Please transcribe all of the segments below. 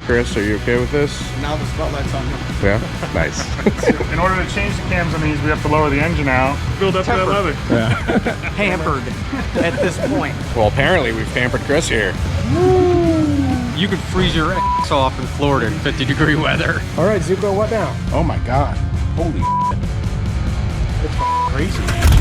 Chris, are you okay with this? Now the spotlight's on you. Yeah? Nice. In order to change the cams on these, we have to lower the engine out, build up to that leather. Yeah. Hampered at this point. Well, apparently we've pampered Chris here. You could freeze your ass off in Florida in 50-degree weather. All right, Zuko, what now? Oh my God. Holy It's crazy.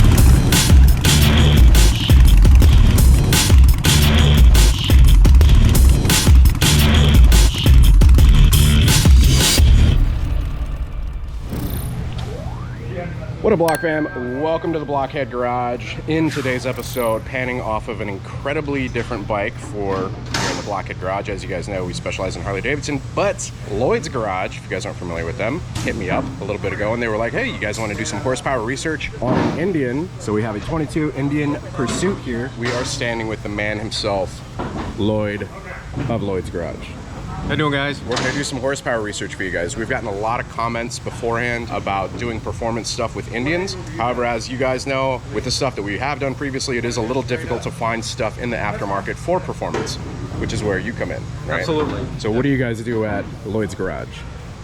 What up, Block fam? Welcome to the Blockhead Garage. In today's episode, panning off of an incredibly different bike for here in the Blockhead Garage. As you guys know, we specialize in Harley-Davidson, but Lloyd's Garage, if you guys aren't familiar with them, hit me up a little bit ago and they were like, hey, you guys want to do some horsepower research on an Indian? So we have a 22 Indian Pursuit here. We are standing with the man himself, Lloyd of Lloyd's Garage. How you doing, guys? We're gonna do some horsepower research for you guys. We've gotten a lot of comments beforehand about doing performance stuff with Indians. However, as you guys know, with the stuff that we have done previously, it is a little difficult to find stuff in the aftermarket for performance, which is where you come in, right? Absolutely. So what do you guys do at Lloyd's Garage?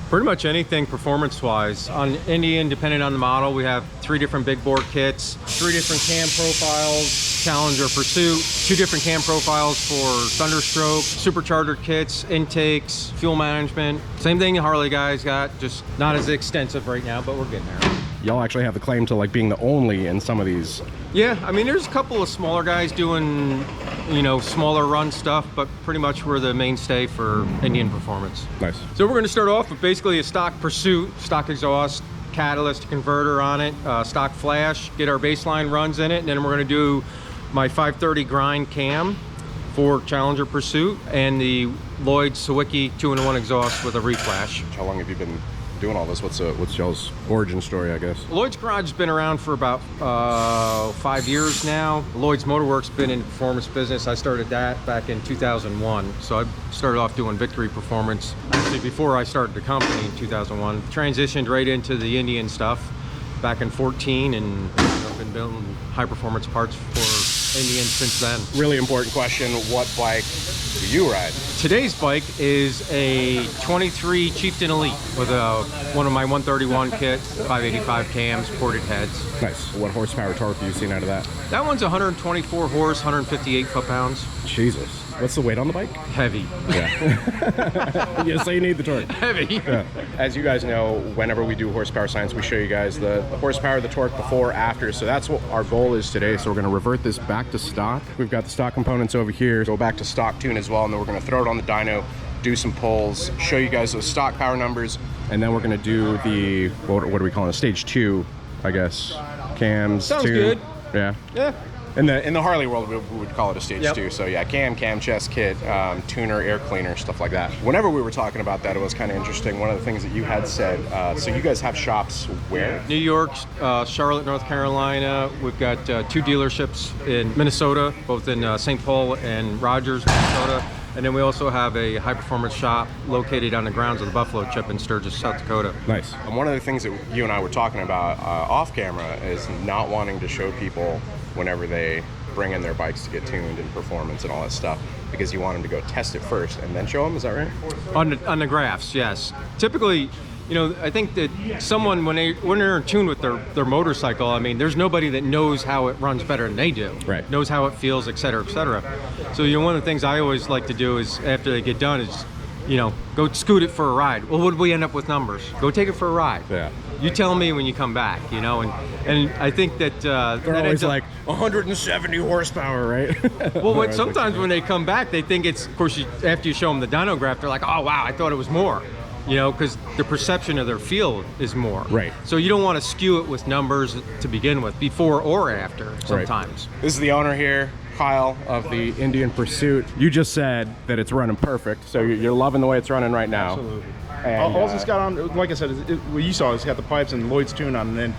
Pretty much anything performance-wise. On Indian, depending on the model, we have 3 different big bore kits, 3 different cam profiles, Challenger Pursuit, 2 different cam profiles for Thunderstroke, supercharger kits, intakes, fuel management. Same thing the Harley guys got, just not as extensive right now, but we're getting there. Y'all actually have the claim to like being the only in some of these. Yeah, I mean, there's a couple of smaller guys doing, you know, smaller run stuff, but pretty much we're the mainstay for Indian performance. Nice. So we're gonna start off with basically a stock Pursuit, stock exhaust, catalyst converter on it, stock flash, get our baseline runs in it, and then we're gonna do my 530 grind cam for Challenger Pursuit and the Lloyd Sawicki 2-in-1 exhaust with a reflash. How long have you been doing all this? What's y'all's origin story, I guess? Lloyd's Garage has been around for about 5 years now. Lloyd's Motorworks been in the performance business. I started that back in 2001. So I started off doing Victory Performance. Actually, before I started the company in 2001, transitioned right into the Indian stuff back in 14, and I've been building high performance parts for Indian since then. Really important question, what bike do you ride? Today's bike is a 23 Chieftain Elite with one of my 131 kit, 585 cams, ported heads. Nice. What horsepower torque have you seen out of that? That one's 124 horse, 158 foot-pounds. Jesus. What's the weight on the bike? Heavy. Yeah. Yeah, so you need the torque. Heavy. Yeah. As you guys know, whenever we do horsepower science, we show you guys the horsepower, the torque before, after. So that's what our goal is today. So we're going to revert this back to stock. We've got the stock components over here. Go back to stock tune as well, and then we're going to throw it on the dyno, do some pulls, show you guys those stock power numbers, and then we're going to do the, what are we calling it? Stage 2, I guess. Cams. Sounds tune. good. Yeah. Yeah. In the Harley world, we would call it a stage 2. So yeah, cam chest kit, tuner, air cleaner, stuff like that. Whenever we were talking about that, it was kind of interesting. One of the things that you had said, so you guys have shops where? New York, Charlotte, North Carolina. We've got 2 dealerships in Minnesota, both in St. Paul and Rogers, Minnesota. And then we also have a high-performance shop located on the grounds of the Buffalo Chip in Sturgis, South Dakota. Nice. And one of the things that you and I were talking about off camera is not wanting to show people whenever they bring in their bikes to get tuned and performance and all that stuff, because you want them to go test it first and then show them. Is that right? On the graphs, yes. Typically, you know, I think that someone, when they're in tune with their motorcycle, I mean, there's nobody that knows how it runs better than they do. Right. Knows how it feels, et cetera, et cetera. So, you know, one of the things I always like to do is, after they get done, is, you know, go scoot it for a ride. Well, what did we end up with numbers? Go take it for a ride. Yeah. You tell me when you come back, you know, and I think that they're always like 170 horsepower, right? Well, sometimes when they come back, they think it's, of course, after you show them the dyno graph, they're like, oh wow, I thought it was more, you know, because the perception of their feel is more. Right. So you don't want to skew it with numbers to begin with, before or after sometimes. Right. This is the owner here, Kyle, of the Indian Pursuit. You just said that it's running perfect, so you're loving the way it's running right now. Absolutely. And, all it's got on, like I said, what you saw, it's got the pipes and Lloyd's tune on, and then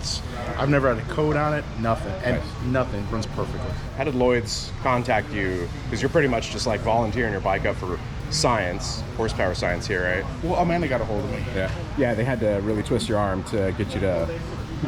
I've never had a code on it, nothing, and nothing runs perfectly. How did Lloyd's contact you? Because you're pretty much just like volunteering your bike up for science, horsepower science here, right? Well, Amanda got a hold of me. Yeah, they had to really twist your arm to get you to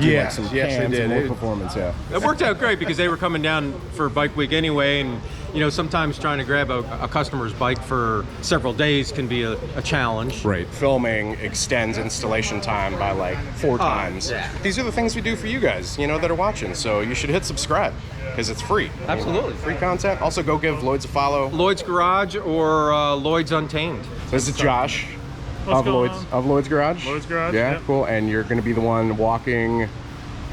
do some yes, cams they did. and more performance. Yeah, It worked out great because they were coming down for Bike Week anyway, and You know, sometimes trying to grab a customer's bike for several days can be a challenge. Right. Filming extends installation time by like 4 times. Yeah. These are the things we do for you guys, you know, that are watching. So you should hit subscribe because it's free. Absolutely. Free content. Also, go give Lloyd's a follow. Lloyd's Garage or Lloyd's Untamed. This is Josh What's of going Lloyd's Garage. Lloyd's Garage, Yeah, yep. cool. And you're going to be the one walking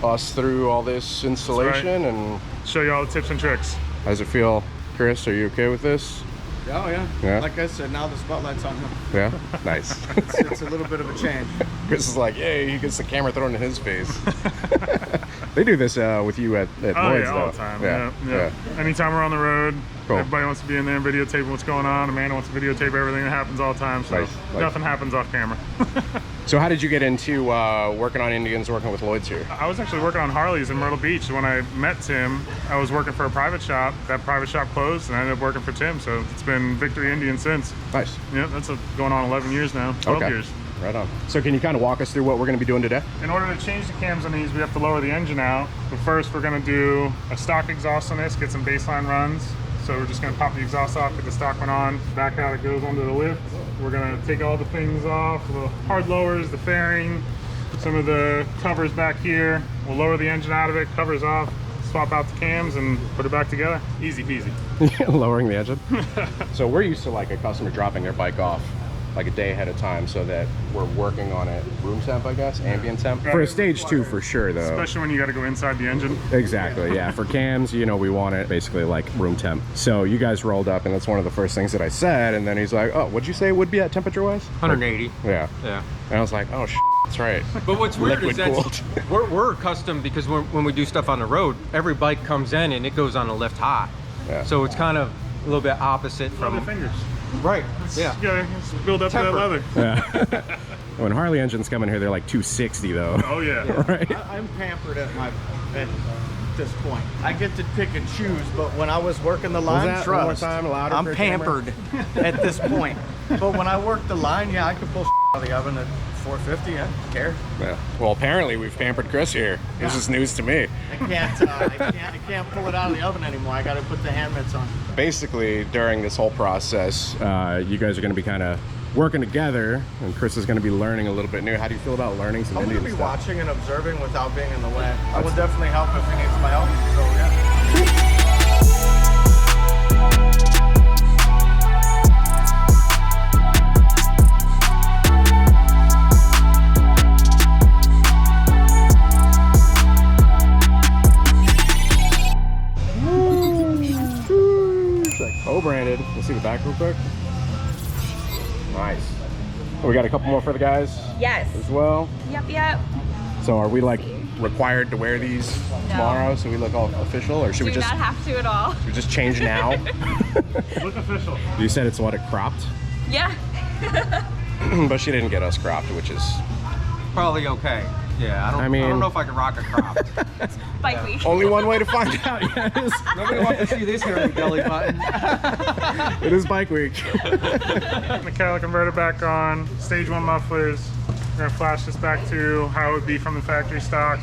us through all this installation. And Show you all the tips and tricks. how does it feel, Chris? Are you okay with this? Oh yeah. Yeah. Like I said, now the spotlight's on him. Yeah. Nice. It's a little bit of a change. Chris is like, yay! He gets the camera thrown in his face. They do this with you at Oh Lloyd's, yeah, all though. the time. Yeah. Yeah. Anytime we're on the road, Cool. everybody wants to be in there videotaping what's going on. Amanda wants to videotape everything that happens all the time, so Nice. nothing happens off camera. So how did you get into working on Indians, working with Lloyd's here? I was actually working on Harleys in Myrtle Beach. When I met Tim, I was working for a private shop. That private shop closed, and I ended up working for Tim. So it's been Victory Indian since. Nice. Yeah, that's going on 11 years now, 12 Okay. years. Right on. So can you kind of walk us through what we're going to be doing today? In order to change the cams on these, we have to lower the engine out. But first, we're going to do a stock exhaust on this, get some baseline runs. So we're just going to pop the exhaust off, get the stock one on, back out it goes onto the lift. We're going to take all the things off, the hard lowers, the fairing, some of the covers back here. We'll lower the engine out of it, covers off, swap out the cams, and put it back together. Easy peasy. Lowering the engine. So we're used to like a customer dropping their bike off like a day ahead of time so that we're working on it room temp, I guess, ambient temp. For a stage 2 for sure though. Especially when you got to go inside the engine. Exactly, yeah. For cams, you know, we want it basically like room temp. So you guys rolled up and that's one of the first things that I said, and then he's like, oh, what'd you say it would be at temperature wise? 180. Yeah. Yeah. And I was like, oh, that's right. But what's weird is Liquid that we're accustomed, because when we do stuff on the road, every bike comes in and it goes on a lift hot. Yeah. So it's kind of a little bit opposite from... Leather fingers. Right, yeah. Yeah, just build up to that Temper. leather. Yeah. When Harley engines come in here, they're like 260 though. Oh yeah. Right? I'm pampered at this point. I get to pick and choose, but when I was working the line, that one more trust, time, louder I'm for camera? pampered at this point. But when I worked the line, yeah, I could pull out of the oven at 450. I don't care. Yeah. Well, apparently we've pampered Chris here. This is news to me. I can't pull it out of the oven anymore. I got to put the hand mitts on. Basically, during this whole process, you guys are going to be kind of working together, and Chris is going to be learning a little bit new. How do you feel about learning some I'm going Indian to be stuff? watching and observing without being in the way. I will definitely help if he needs my help. So yeah. Co-branded. Let's see the back real quick. Nice. Oh, we got a couple more for the guys Yes. as well. Yep. So are we like required to wear these tomorrow so we look all official, or should Do we just not have to at all. should we just change now? Look official. You said it's what, it cropped? Yeah. But she didn't get us cropped, which is Probably okay. Yeah, I mean- don't know if I can rock a crop. Bike week. only one way to find out. Yeah, it is. Nobody wants to see this hairy belly button. It is bike week. Mechanical converter back on. Stage 1 mufflers. We're gonna flash this back to how it would be from the factory stock.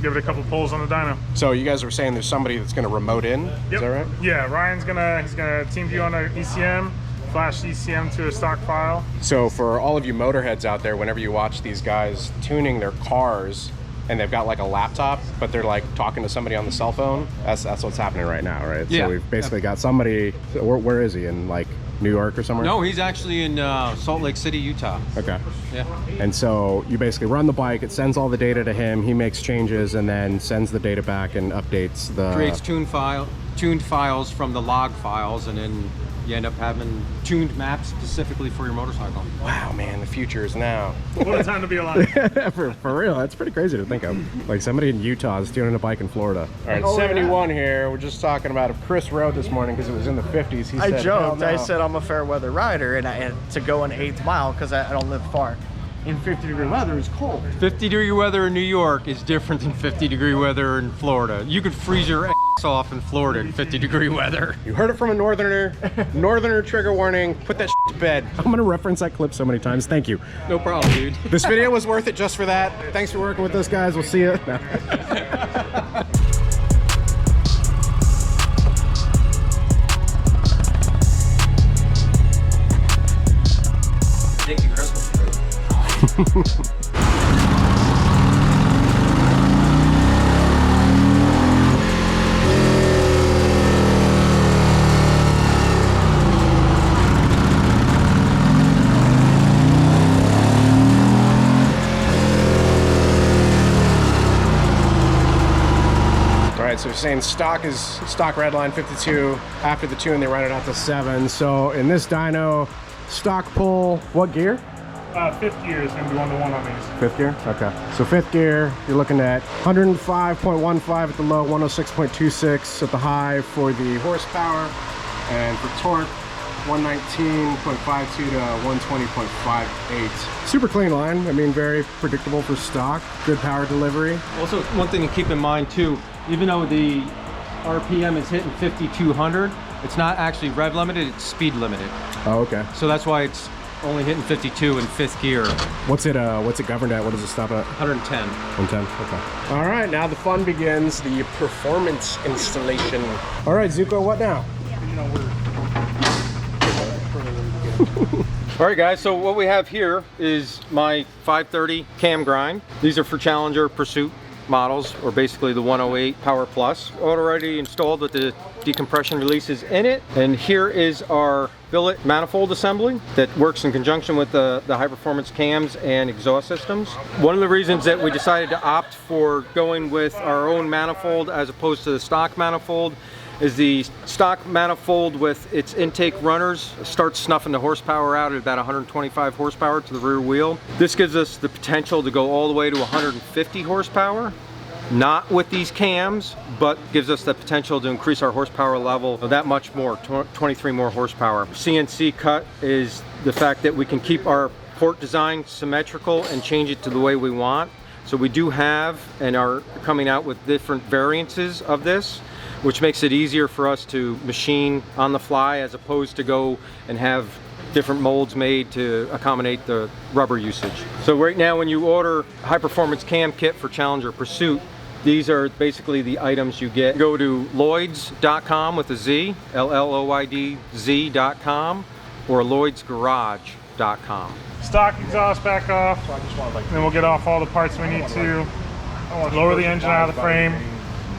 Give it a couple pulls on the dyno. So you guys were saying there's somebody that's going to remote in? Is that right? Yeah, Ryan's he's gonna team view on an ECM, flash the ECM to a stock file. So for all of you motorheads out there, whenever you watch these guys tuning their cars and they've got like a laptop, but they're like talking to somebody on the cell phone, that's what's happening right now, right? Yeah. So we've basically got somebody, where is he? In like New York or somewhere? No, he's actually in Salt Lake City, Utah. Okay. Yeah. And so you basically run the bike, it sends all the data to him, he makes changes and then sends the data back and updates the... Creates tuned files from the log files, and then you end up having tuned maps specifically for your motorcycle. Wow, man, the future is now. What a time to be alive. for real, that's pretty crazy to think of. Like somebody in Utah is tuning a bike in Florida. All right, 71 here. We're just talking about if Chris rode this morning because it was in the 50s. He I said, joked. "Hell no." I said I'm a fair weather rider, and I had to go an 8th mile because I don't live far. In 50-degree weather, it's cold. 50-degree weather in New York is different than 50-degree weather in Florida. You could freeze your ass off in Florida in 50-degree weather. You heard it from a northerner. Northerner trigger warning. Put that to bed. I'm gonna reference that clip so many times. Thank you. No problem, dude. This video was worth it just for that. Thanks for working with us, guys. We'll see you. Christmas tree. So you're saying stock is stock redline 52. After the tune, they run it out to 7. So in this dyno, stock pull, what gear? Fifth gear is gonna be 1-to-1 on these. Fifth gear? Okay. So fifth gear, you're looking at 105.15 at the low, 106.26 at the high for the horsepower, and for torque, 119.52 to 120.58. Super clean line. I mean, very predictable for stock. Good power delivery. Also, one thing to keep in mind too, even though the RPM is hitting 5,200, it's not actually rev limited, it's speed limited. Oh, okay. So that's why it's only hitting 52 in fifth gear. What's it governed at? What does it stop at? 110. 110, okay. All right, now the fun begins, the performance installation. All right, Zuko, what now? All right, guys, so what we have here is my 530 cam grind. These are for Challenger Pursuit models, or basically the 108 Power Plus. Already installed with the decompression releases in it. And here is our billet manifold assembly that works in conjunction with the high performance cams and exhaust systems. One of the reasons that we decided to opt for going with our own manifold as opposed to the stock manifold is the stock manifold with its intake runners starts snuffing the horsepower out at about 125 horsepower to the rear wheel. This gives us the potential to go all the way to 150 horsepower. Not with these cams, but gives us the potential to increase our horsepower level that much more, 23 more horsepower. CNC cut is the fact that we can keep our port design symmetrical and change it to the way we want. So we do have and are coming out with different variances of this, which makes it easier for us to machine on the fly as opposed to go and have different molds made to accommodate the rubber usage. So right now when you order a high performance cam kit for Challenger Pursuit, these are basically the items you get. Go to Lloyds.com with a Z, LLOYDZ.com, or LloydsGarage.com. Stock exhaust back off, then we'll get off all the parts we need to. Lower the engine out of the frame,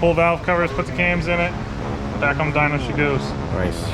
pull valve covers, put the cams in it, back on the dyno she goes. Nice.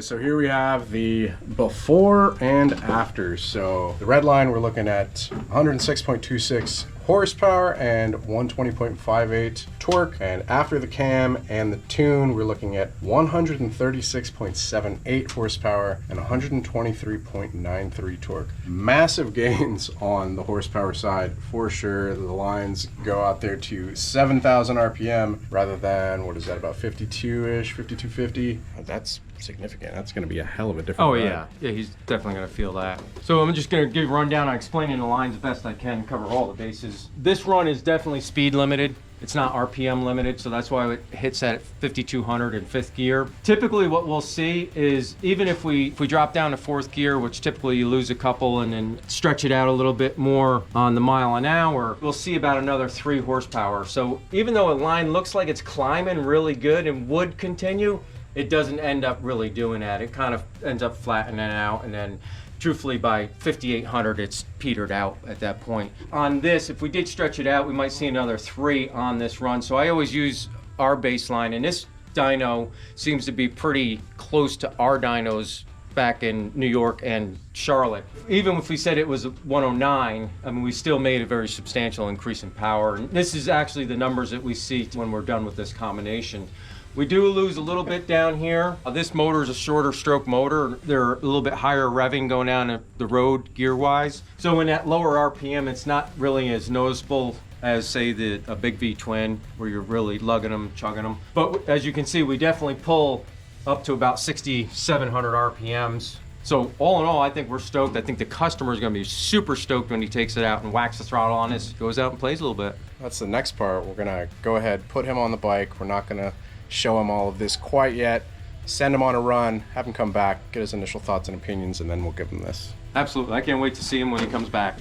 So here we have the before and after. So the red line, we're looking at 106.26 horsepower and 120.58 torque, and after the cam and the tune, we're looking at 136.78 horsepower and 123.93 torque. Massive gains on the horsepower side for sure. The lines go out there to 7,000 RPM rather than, what is that, about 52-ish, 5250. That's significant. That's going to be a hell of a difference. Oh yeah, yeah, he's definitely going to feel that. So I'm just going to give a rundown on explaining the lines the best I can, cover all the bases. is this run is definitely speed limited. It's not RPM limited, so that's why it hits at 5,200 in 5th gear. Typically what we'll see is even if we drop down to 4th gear, which typically you lose a couple and then stretch it out a little bit more on the mile an hour, we'll see about another 3 horsepower. So even though a line looks like it's climbing really good and would continue, it doesn't end up really doing that. It kind of ends up flattening out, and then truthfully by 5,800 it's petered out at that point. On this, if we did stretch it out, we might see another 3 on this run. So I always use our baseline, and this dyno seems to be pretty close to our dynos back in New York and Charlotte. Even if we said it was 109, I mean, we still made a very substantial increase in power. And this is actually the numbers that we see when we're done with this combination. We do lose a little bit down here. This motor is a shorter stroke motor. They're a little bit higher revving going down the road gear-wise. So in that lower RPM, it's not really as noticeable as, say, a big V-twin, where you're really lugging them, chugging them. But as you can see, we definitely pull up to about 6,700 RPMs. So all in all, I think we're stoked. I think the customer is going to be super stoked when he takes it out and whacks the throttle on this, goes out and plays a little bit. That's the next part. We're gonna go ahead, put him on the bike. We're not gonna show him all of this quite yet. Send him on a run, have him come back, get his initial thoughts and opinions, and then we'll give him this. Absolutely. I can't wait to see him when he comes back.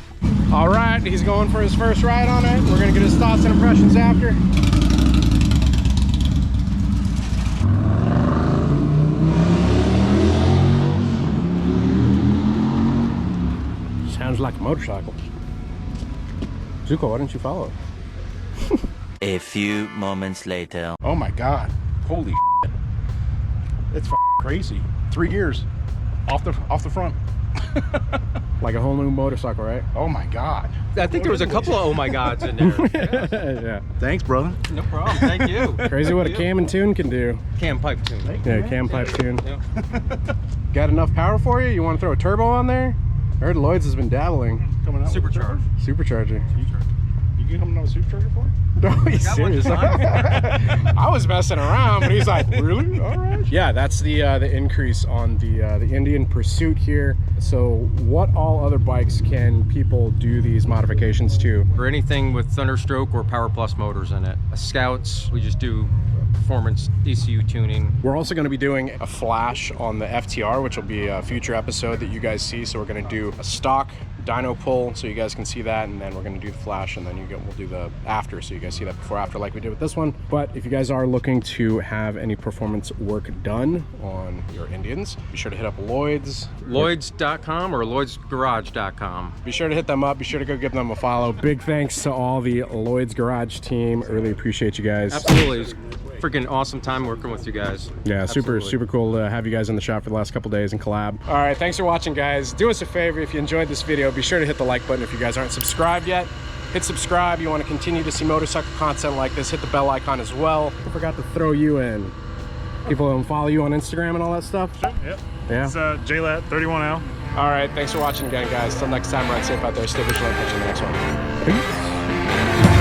All right, he's going for his first ride on it. We're gonna get his thoughts and impressions after. Sounds like a motorcycle. Zuko, why didn't you follow it? A few moments later. Oh my God. Holy shit. It's crazy. 3 gears off the front. Like a whole new motorcycle, right? Oh my God. I think there was a couple of oh my gods in there. Yeah. Thanks, brother. No problem. Thank you. Crazy what a cam and tune can do. Cam pipe tune. Yeah, cam pipe tune. Yeah. Got enough power for you? You want to throw a turbo on there? I heard Lloyd's has been dabbling. Coming out Supercharged. Supercharger. You coming out with supercharger for it? No, he's serious. I was messing around, but he's like, really? All right. Yeah, that's the increase on the Indian Pursuit here. So what all other bikes can people do these modifications to? For anything with Thunderstroke or Power Plus motors in it. Scouts, we just do performance ECU tuning. We're also going to be doing a flash on the FTR, which will be a future episode that you guys see. So we're going to do a stock dyno pull so you guys can see that, and then we're going to do the flash, and then we'll do the after so you guys see that before after like we did with this one. But if you guys are looking to have any performance work done on your Indians, be sure to hit up Lloyds.com or LloydsGarage.com. Be sure to hit them up. Be sure to go give them a follow. Big thanks to all the Lloyd's Garage team. Really appreciate you guys. Absolutely. It was freaking awesome time working with you guys. Yeah, Absolutely. super cool to have you guys in the shop for the last couple days and collab. All right, thanks for watching, guys. Do us a favor, if you enjoyed this video, be sure to hit the like button. If you guys aren't subscribed yet, hit subscribe. You want to continue to see motorcycle content like this, hit the bell icon as well. I forgot to throw you in. People can follow you on Instagram and all that stuff? Sure, yep. Yeah. It's JLat31L. All right, thanks for watching again, guys. Till next time, ride safe out there. Stay vigilant. Catch you in the next one. Peace.